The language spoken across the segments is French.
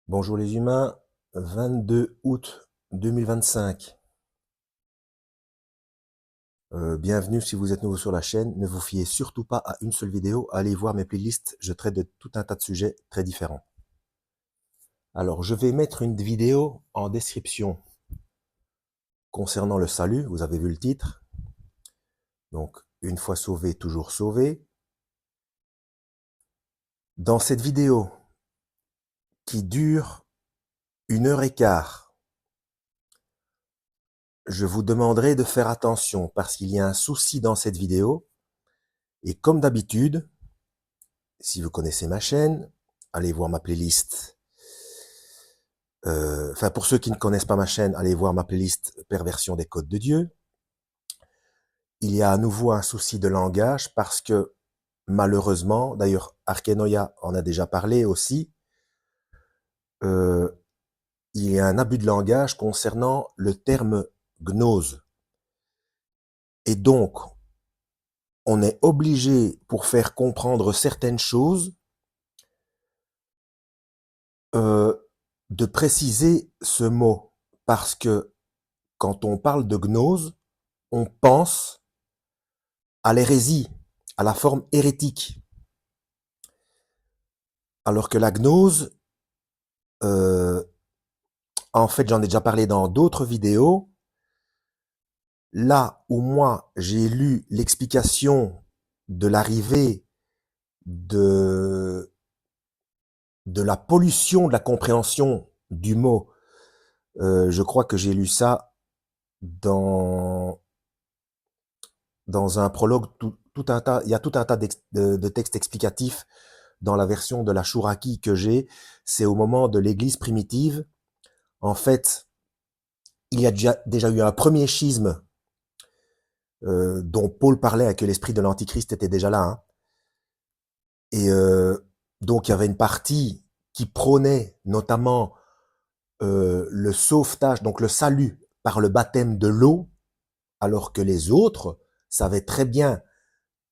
Bonjour les humains, 22 août 2025. Bienvenue si vous êtes nouveau sur la chaîne. Ne vous fiez surtout pas à une seule vidéo. Allez voir mes playlists, je traite de tout un tas de sujets très différents. Alors, je vais mettre une vidéo en description concernant le salut. Vous avez vu le titre. Donc, une fois sauvé, toujours sauvé. Dans cette vidéo, qui dure 1 h 15, je vous demanderai de faire attention parce qu'il y a un souci dans cette vidéo. Et comme d'habitude, si vous connaissez ma chaîne, allez voir ma playlist. Enfin, pour ceux qui ne connaissent pas ma chaîne, allez voir ma playlist Perversion des codes de Dieu. Il y a à nouveau un souci de langage parce que, malheureusement, d'ailleurs, Arkenoia en a déjà parlé aussi, euh, il y a un abus de langage concernant le terme gnose. Et donc, on est obligé, pour faire comprendre certaines choses, euh, de préciser ce mot. Parce que quand on parle de gnose, on pense à l'hérésie, à la forme hérétique. Alors que la gnose, euh, en fait, j'en ai déjà parlé dans d'autres vidéos. Là où moi, j'ai lu l'explication de l'arrivée de, de la pollution de la compréhension du mot, je crois que j'ai lu ça dans, dans un prologue, il y a tout un tas de textes explicatifs dans la version de la Chouraki que j'ai. C'est au moment de l'église primitive. En fait, il y a déjà eu un premier schisme dont Paul parlait, que l'esprit de l'Antichrist était déjà là. Hein. Et donc, il y avait une partie qui prônait notamment le sauvetage, donc le salut par le baptême de l'eau, alors que les autres savaient très bien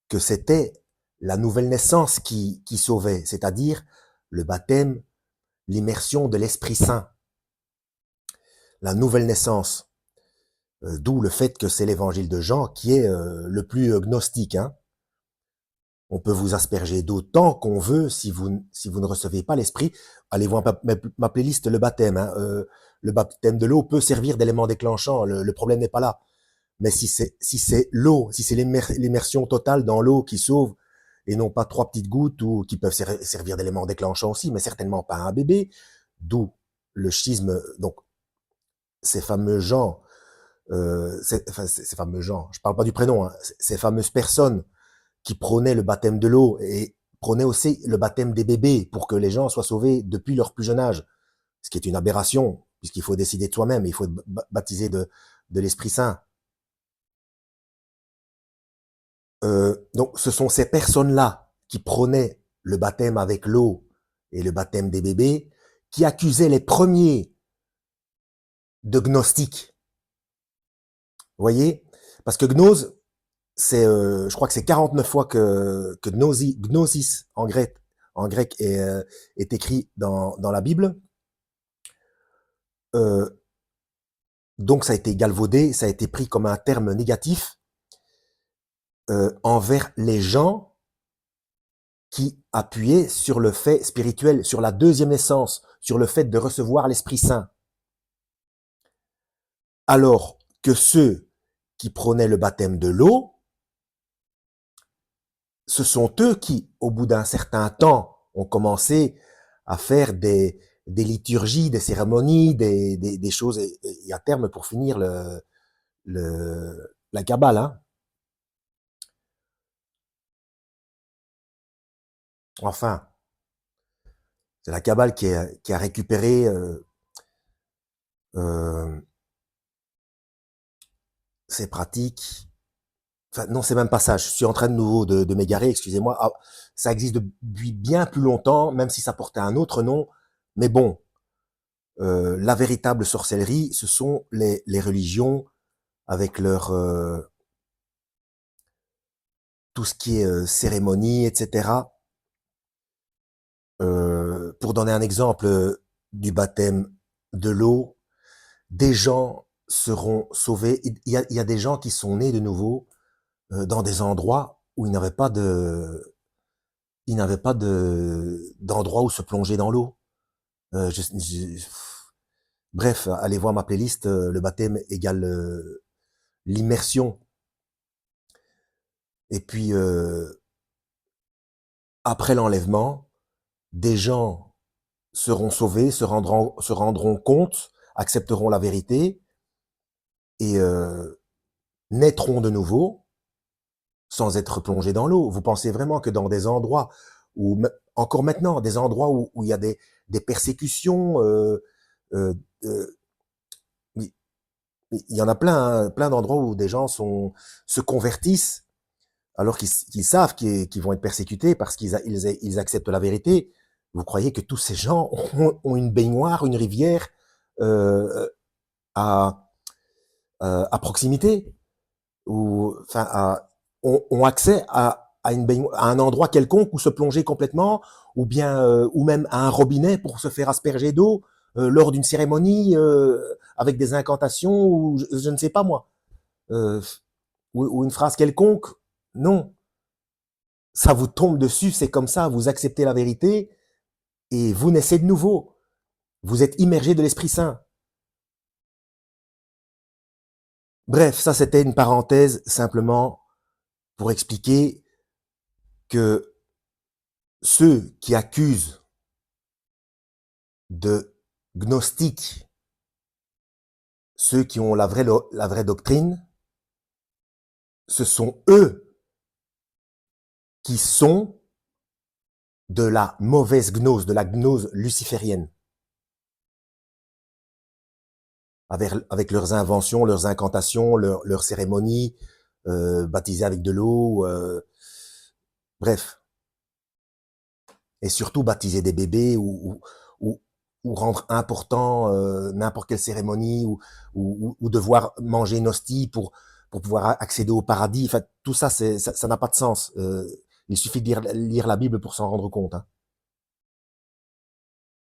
que c'était la nouvelle naissance qui sauvait, c'est-à-dire le baptême, l'immersion de l'Esprit Saint, la nouvelle naissance. D'où le fait que c'est l'évangile de Jean qui est le plus gnostique. Hein. On peut vous asperger d'autant qu'on veut si vous ne recevez pas l'esprit. Allez voir ma playlist le baptême. Hein. Le baptême de l'eau peut servir d'élément déclenchant. Le problème n'est pas là. Mais si c'est l'eau, si c'est l'immersion totale dans l'eau qui sauve et non pas 3 petites gouttes ou qui peuvent servir d'élément déclenchant aussi, mais certainement pas un bébé. D'où le schisme. Donc ces fameux gens, ces fameux gens. Je parle pas du prénom. Hein, ces fameuses personnes qui prônaient le baptême de l'eau et prônaient aussi le baptême des bébés pour que les gens soient sauvés depuis leur plus jeune âge, ce qui est une aberration, puisqu'il faut décider de soi-même, il faut être baptisé de l'Esprit Saint. Donc ce sont ces personnes-là qui prônaient le baptême avec l'eau et le baptême des bébés, qui accusaient les premiers de gnostiques. Vous voyez? Parce que gnose, je crois que c'est 49 fois que gnosis en grec est écrit dans la Bible. Euh, donc ça a été galvaudé, ça a été pris comme un terme négatif envers les gens qui appuyaient sur le fait spirituel, sur la deuxième naissance, sur le fait de recevoir l'Esprit Saint. Alors que ceux qui prônaient le baptême de l'eau, ce sont eux qui, au bout d'un certain temps, ont commencé à faire des liturgies, des cérémonies, des choses, et à terme, pour finir, la Kabbale. Hein. Enfin, c'est la Kabbale qui a récupéré euh, ces pratiques. Enfin, non, c'est même pas ça. Je suis en train de nouveau de m'égarer, excusez-moi. Ah, ça existe depuis bien plus longtemps, même si ça portait un autre nom. Mais bon, la véritable sorcellerie, ce sont les religions avec leur tout ce qui est cérémonie, etc. Pour donner un exemple du baptême de l'eau, des gens seront sauvés. Il y a des gens qui sont nés de nouveau dans des endroits où ils n'avaient pas d'endroit où se plonger dans l'eau. Euh, je- je- Bref, allez voir ma playlist, le baptême égale l'immersion. Et puis, après l'enlèvement, des gens seront sauvés, se rendront compte, accepteront la vérité et naîtront de nouveau sans être plongés dans l'eau. Vous pensez vraiment que dans des endroits où, encore maintenant, des endroits où il y a des persécutions, euh, euh, il y en a plein, hein, plein d'endroits où des gens se convertissent alors qu'ils savent qu'ils vont être persécutés parce qu'ils acceptent la vérité. Vous croyez que tous ces gens ont une baignoire, une rivière euh, à, à proximité ou enfin ont accès à un endroit quelconque où se plonger complètement ou bien ou même à un robinet pour se faire asperger d'eau lors d'une cérémonie avec des incantations ou je ne sais pas moi euh, ou une phrase quelconque. Non, ça vous tombe dessus, c'est comme ça, vous acceptez la vérité et vous naissez de nouveau. Vous êtes immergé de l'Esprit Saint. Bref, ça c'était une parenthèse simplement pour expliquer que ceux qui accusent de gnostiques, ceux qui ont la vraie doctrine, ce sont eux qui sont de la mauvaise gnose, de la gnose luciférienne. Avec leurs inventions, leurs incantations, leurs cérémonies, baptisées avec de l'eau, bref. Et surtout baptiser des bébés ou rendre important n'importe quelle cérémonie ou devoir manger une hostie pour pouvoir accéder au paradis. Enfin, tout ça, ça n'a pas de sens. Il suffit de lire la Bible pour s'en rendre compte. Hein.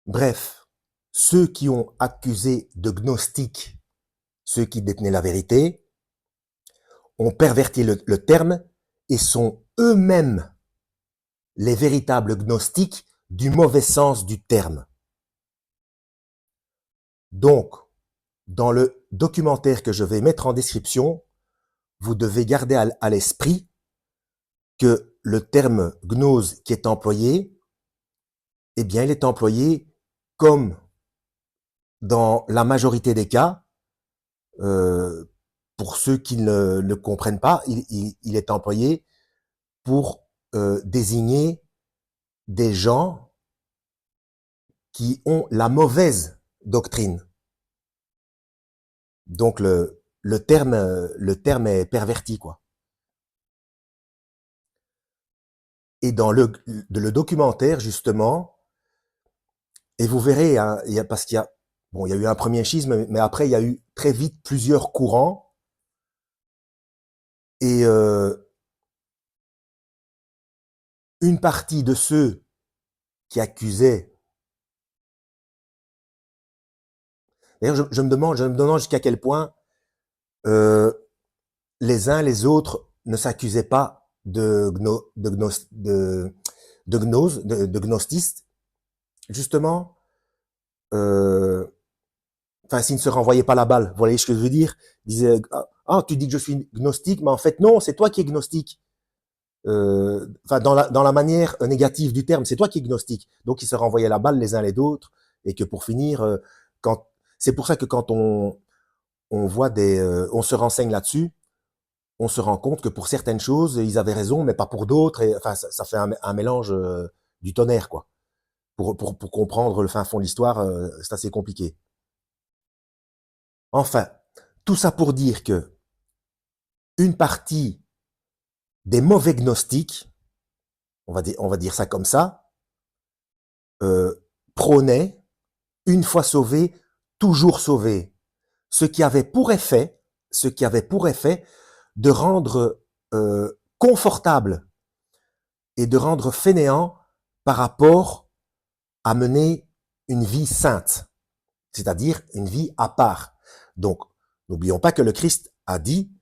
Bref, ceux qui ont accusé de gnostiques, ceux qui détenaient la vérité, ont perverti le terme et sont eux-mêmes les véritables gnostiques du mauvais sens du terme. Donc, dans le documentaire que je vais mettre en description, vous devez garder à l'esprit que le terme gnose qui est employé, eh bien, il est employé comme dans la majorité des cas, euh, pour ceux qui ne comprennent pas, il est employé pour désigner des gens qui ont la mauvaise doctrine. Donc le terme est perverti, quoi. Et dans le documentaire, justement, et vous verrez, hein, parce qu'il y a eu un premier schisme, mais après, il y a eu très vite plusieurs courants. Et une partie de ceux qui accusaient, d'ailleurs, je me demande jusqu'à quel point euh, les uns les autres ne s'accusaient pas de gnostistes, justement. Euh, Enfin, s'ils ne se renvoyaient pas la balle, vous voyez ce que je veux dire? Ils disaient, ah, tu dis que je suis gnostique, mais en fait, non, c'est toi qui es gnostique. Enfin, dans la manière négative du terme, c'est toi qui es gnostique. Donc, ils se renvoyaient la balle les uns les autres, et que pour finir, c'est pour ça que quand on voit on se renseigne là-dessus, on se rend compte que pour certaines choses, ils avaient raison, mais pas pour d'autres, et enfin, ça fait un mélange du tonnerre, quoi. Pour comprendre le fin fond de l'histoire, c'est assez compliqué. Enfin, tout ça pour dire que une partie des mauvais gnostiques, on va dire ça comme ça, prônaient une fois sauvé, toujours sauvé, ce qui avait pour effet, de rendre confortable et de rendre fainéant par rapport à mener une vie sainte, c'est-à-dire une vie à part. Donc, n'oublions pas que le Christ a dit,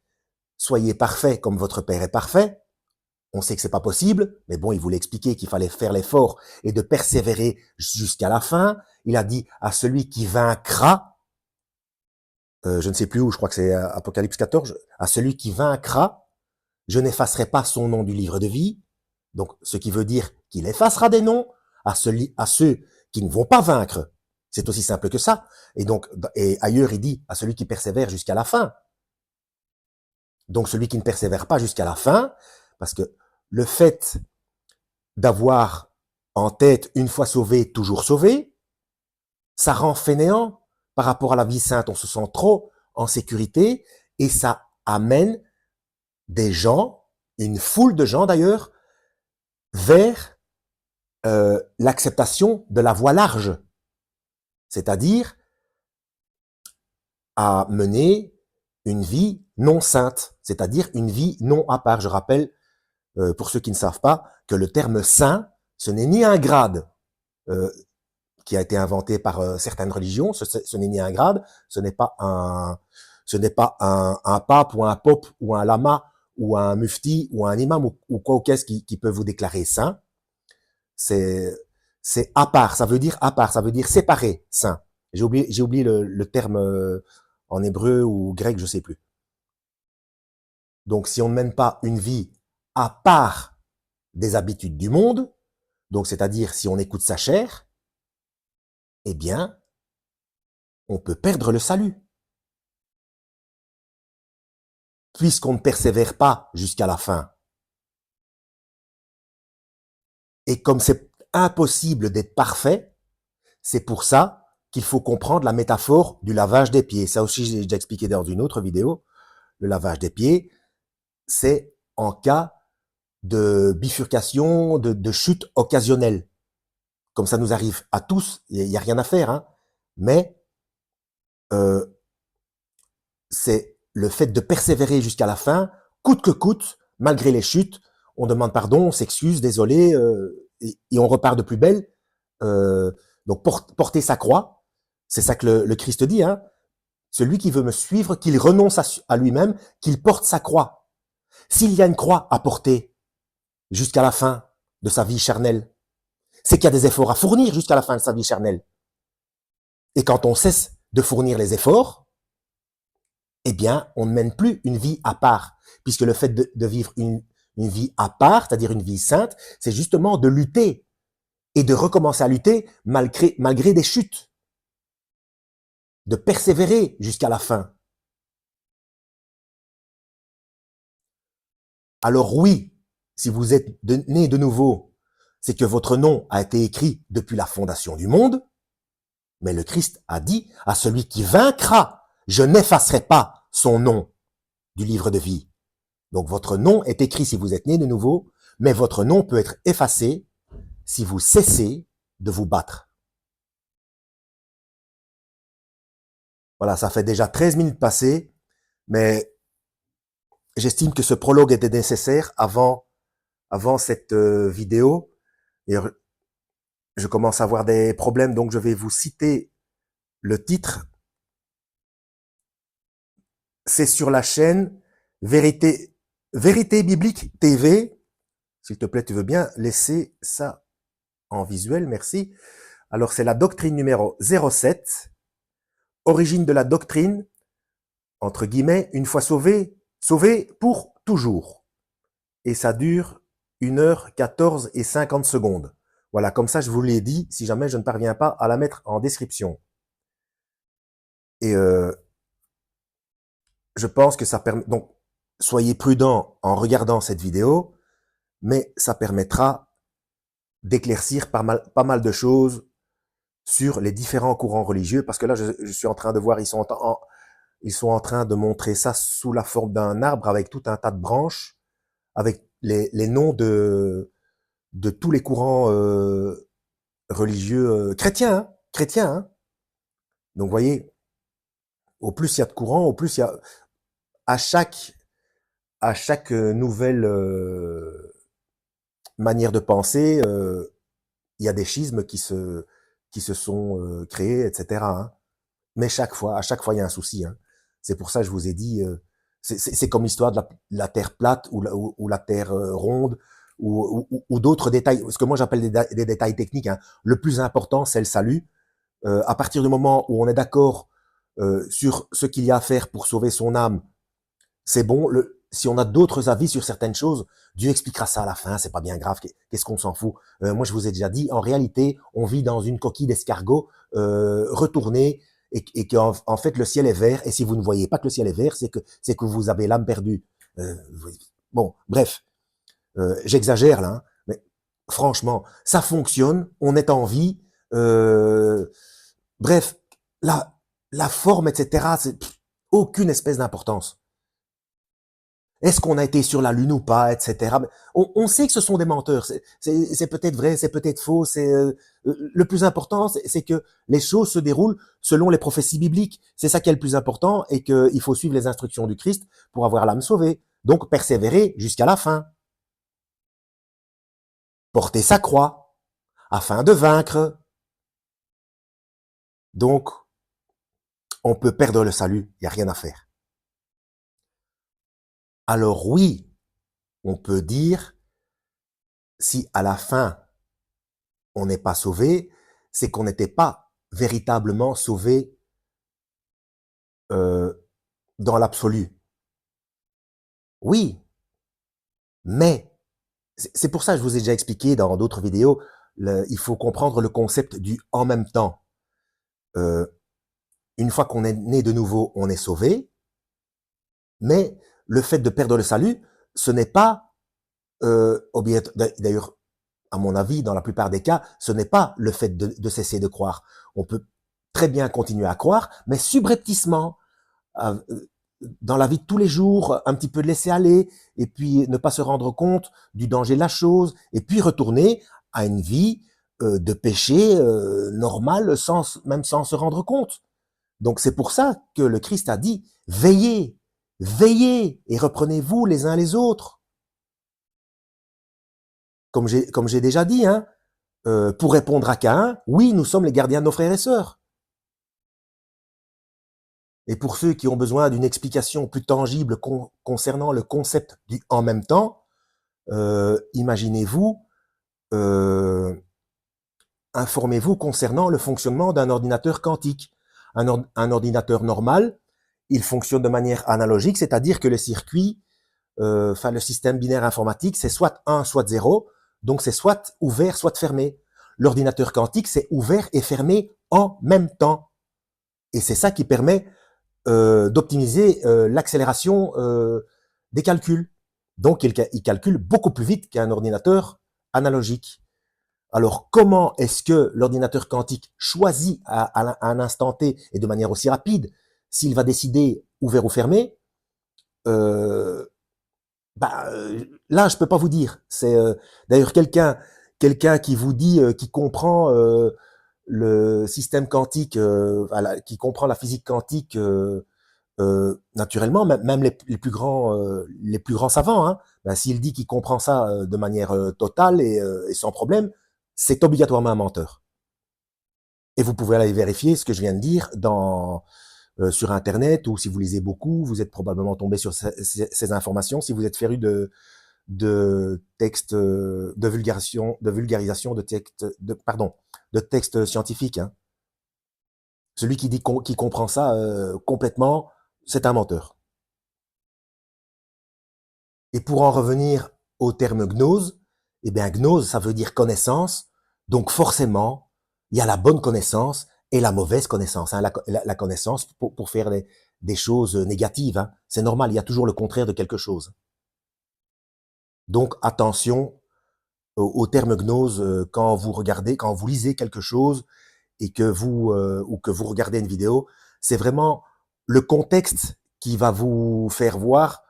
soyez parfaits comme votre Père est parfait. On sait que c'est pas possible, mais bon, il voulait expliquer qu'il fallait faire l'effort et de persévérer jusqu'à la fin. Il a dit à celui qui vaincra, je ne sais plus où, je crois que c'est Apocalypse 14, à celui qui vaincra, je n'effacerai pas son nom du livre de vie. Donc, ce qui veut dire qu'il effacera des noms à ceux qui ne vont pas vaincre. C'est aussi simple que ça. Et donc, et ailleurs, il dit à celui qui persévère jusqu'à la fin. Donc, celui qui ne persévère pas jusqu'à la fin, parce que le fait d'avoir en tête une fois sauvé, toujours sauvé, ça rend fainéant par rapport à la vie sainte. On se sent trop en sécurité et ça amène des gens, une foule de gens d'ailleurs, vers l'acceptation de la voie large, c'est-à-dire à mener une vie non sainte, c'est-à-dire une vie non à part. Je rappelle, pour ceux qui ne savent pas, que le terme saint, ce n'est ni un grade qui a été inventé par certaines religions, ce n'est ni un grade, ce n'est pas un pape ou un pope ou un lama ou un mufti ou un imam ou quoi qu'est-ce qui peut vous déclarer saint. C'est à part, ça veut dire à part, ça veut dire séparé, saint. J'ai oublié le terme en hébreu ou grec, je sais plus. Donc, si on ne mène pas une vie à part des habitudes du monde, donc c'est-à-dire si on écoute sa chair, eh bien, on peut perdre le salut. Puisqu'on ne persévère pas jusqu'à la fin. Et comme c'est impossible d'être parfait, c'est pour ça qu'il faut comprendre la métaphore du lavage des pieds. Ça aussi, j'ai déjà expliqué dans une autre vidéo. Le lavage des pieds, c'est en cas de bifurcation, de chute occasionnelle. Comme ça nous arrive à tous, il n'y a rien à faire, hein. Mais c'est le fait de persévérer jusqu'à la fin, coûte que coûte, malgré les chutes. On demande pardon, on s'excuse, désolé, et on repart de plus belle. Donc porter sa croix, c'est ça que le Christ dit, hein. Celui qui veut me suivre, qu'il renonce à lui-même, qu'il porte sa croix. S'il y a une croix à porter jusqu'à la fin de sa vie charnelle, c'est qu'il y a des efforts à fournir jusqu'à la fin de sa vie charnelle. Et quand on cesse de fournir les efforts, eh bien, on ne mène plus une vie à part, puisque le fait de vivre une vie à part, c'est-à-dire une vie sainte, c'est justement de lutter et de recommencer à lutter malgré des chutes, de persévérer jusqu'à la fin. Alors oui, si vous êtes né de nouveau, c'est que votre nom a été écrit depuis la fondation du monde, mais le Christ a dit à celui qui vaincra, je n'effacerai pas son nom du livre de vie. Donc votre nom est écrit si vous êtes né de nouveau, mais votre nom peut être effacé si vous cessez de vous battre. Voilà, ça fait déjà 13 minutes passées, mais j'estime que ce prologue était nécessaire avant cette vidéo. Et je commence à avoir des problèmes, donc je vais vous citer le titre. C'est sur la chaîne Vérité Biblique TV. S'il te plaît, tu veux bien laisser ça en visuel, merci. Alors, c'est la doctrine numéro 07. Origine de la doctrine, entre guillemets, une fois sauvé pour toujours. Et ça dure 1h14 et 50 secondes. Voilà, comme ça, je vous l'ai dit, si jamais je ne parviens pas à la mettre en description. Et je pense que ça permet... Donc, soyez prudents en regardant cette vidéo, mais ça permettra d'éclaircir pas mal de choses sur les différents courants religieux, parce que là, je suis en train de voir, ils sont en train de montrer ça sous la forme d'un arbre avec tout un tas de branches, avec les noms de tous les courants religieux chrétiens, hein. Donc, vous voyez, au plus il y a de courants, au plus il y a à chaque nouvelle manière de penser, il y a des schismes qui se qui se sont créés, etc. Hein. Mais à chaque fois, il y a un souci. Hein. C'est pour ça que je vous ai dit, c'est comme l'histoire de la Terre plate ou la Terre ronde ou d'autres détails. Ce que moi j'appelle des détails techniques. Hein. Le plus important, c'est le salut. À partir du moment où on est d'accord sur ce qu'il y a à faire pour sauver son âme, c'est bon. Si on a d'autres avis sur certaines choses, Dieu expliquera ça à la fin, c'est pas bien grave, qu'est-ce qu'on s'en fout. Moi, je vous ai déjà dit, en réalité, on vit dans une coquille d'escargot retournée et qu'en en fait, le ciel est vert. Et si vous ne voyez pas que le ciel est vert, c'est que vous avez l'âme perdue. Euh, bon, bref, j'exagère là, hein, mais franchement, ça fonctionne, on est en vie. Bref, la forme, etc., c'est aucune espèce d'importance. Est-ce qu'on a été sur la Lune ou pas, etc. On sait que ce sont des menteurs. C'est peut-être vrai, c'est peut-être faux. Le plus important, c'est que les choses se déroulent selon les prophéties bibliques. C'est ça qui est le plus important et qu'il faut suivre les instructions du Christ pour avoir l'âme sauvée. Donc persévérer jusqu'à la fin. Porter sa croix afin de vaincre. Donc, on peut perdre le salut. Il n'y a rien à faire. Alors oui, on peut dire, si à la fin, on n'est pas sauvé, c'est qu'on n'était pas véritablement sauvé dans l'absolu. Oui, mais c'est pour ça que je vous ai déjà expliqué dans d'autres vidéos, il faut comprendre le concept du en même temps. Une fois qu'on est né de nouveau, on est sauvé, mais le fait de perdre le salut, ce n'est pas d'ailleurs, à mon avis, dans la plupart des cas, ce n'est pas le fait de cesser de croire. On peut très bien continuer à croire, mais subrepticement, dans la vie de tous les jours, un petit peu de laisser aller, et puis ne pas se rendre compte du danger de la chose, et puis retourner à une vie de péché normale, même sans se rendre compte. Donc c'est pour ça que le Christ a dit, veillez, veillez, et reprenez-vous les uns les autres. Comme j'ai déjà dit, hein, pour répondre à Caïn, oui, nous sommes les gardiens de nos frères et sœurs. Et pour ceux qui ont besoin d'une explication plus tangible concernant le concept du en même temps, imaginez-vous, informez-vous concernant le fonctionnement d'un ordinateur quantique. Un ordinateur normal, il fonctionne de manière analogique, c'est-à-dire que le circuit, le système binaire informatique, c'est soit 1, soit 0, donc c'est soit ouvert, soit fermé. L'ordinateur quantique, c'est ouvert et fermé en même temps. Et c'est ça qui permet d'optimiser l'accélération des calculs. Donc, il calcule beaucoup plus vite qu'un ordinateur analogique. Alors, comment est-ce que l'ordinateur quantique choisit à un instant T et de manière aussi rapide s'il va décider ouvert ou fermé là, je peux pas vous dire. C'est d'ailleurs quelqu'un qui vous dit, qui comprend le système quantique, qui comprend la physique quantique naturellement, même les plus grands savants, hein, s'il dit qu'il comprend ça de manière totale et sans problème, c'est obligatoirement un menteur. Et vous pouvez aller vérifier ce que je viens de dire sur Internet, ou si vous lisez beaucoup, vous êtes probablement tombé sur ces informations. Si vous êtes féru de textes de vulgarisation de textes scientifiques, hein. Celui qui comprend ça complètement, c'est un menteur. Et pour en revenir au terme gnose, eh bien gnose, ça veut dire connaissance. Donc forcément, il y a la bonne connaissance et la mauvaise connaissance. Hein. La connaissance pour faire des choses négatives, hein. C'est normal, il y a toujours le contraire de quelque chose. Donc attention au terme gnose quand vous lisez quelque chose et que ou que vous regardez une vidéo. C'est vraiment le contexte qui va vous faire voir,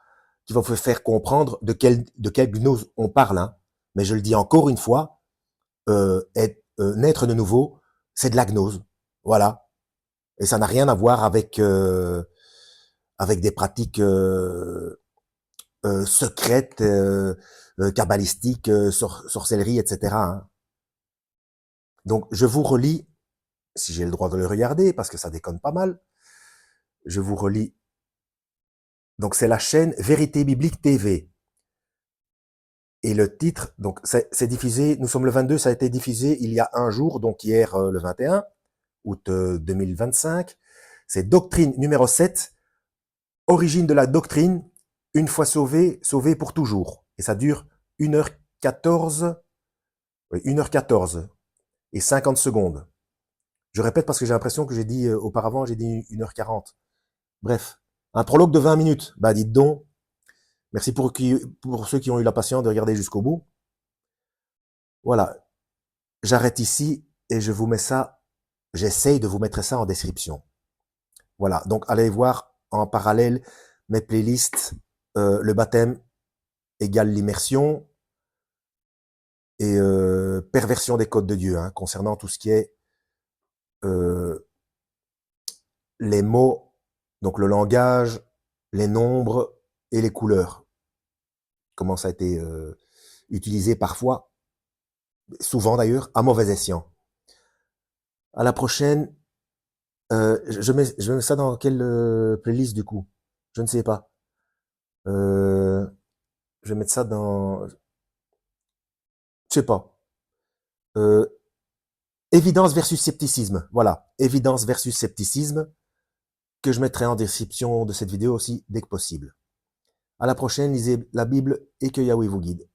qui va vous faire comprendre de quel gnose on parle. Hein. Mais je le dis encore une fois, naître de nouveau, c'est de la gnose. Voilà. Et ça n'a rien à voir avec des pratiques secrètes, kabbalistiques, sorcellerie, etc. Hein. Donc, je vous relis si j'ai le droit de le regarder, parce que ça déconne pas mal. Je vous relis. Donc c'est la chaîne Vérité Biblique TV. Et le titre, donc c'est diffusé, nous sommes le 22, ça a été diffusé il y a un jour, donc hier le 21 août 2025. C'est Doctrine numéro 7, Origine de la doctrine, une fois sauvé, sauvé pour toujours. Et ça dure 1h14, oui, 1h14 et 50 secondes. Je répète parce que j'ai l'impression que j'ai dit auparavant, j'ai dit 1h40. Bref, un prologue de 20 minutes. Bah dites donc, merci pour ceux qui ont eu la patience de regarder jusqu'au bout. Voilà, j'arrête ici et je vous mets ça, j'essaye de vous mettre ça en description. Voilà, donc allez voir en parallèle mes playlists, le baptême égale l'immersion et perversion des codes de Dieu, hein, concernant tout ce qui est les mots, donc le langage, les nombres et les couleurs. Comment ça a été utilisé parfois, souvent d'ailleurs, à mauvais escient. À la prochaine. Je mets ça dans quelle playlist du coup? Je ne sais pas. Je vais mettre ça dans... Je sais pas. Euh, évidence versus scepticisme. Voilà. Évidence versus scepticisme, que je mettrai en description de cette vidéo aussi dès que possible. À la prochaine, lisez la Bible et que Yahweh vous guide.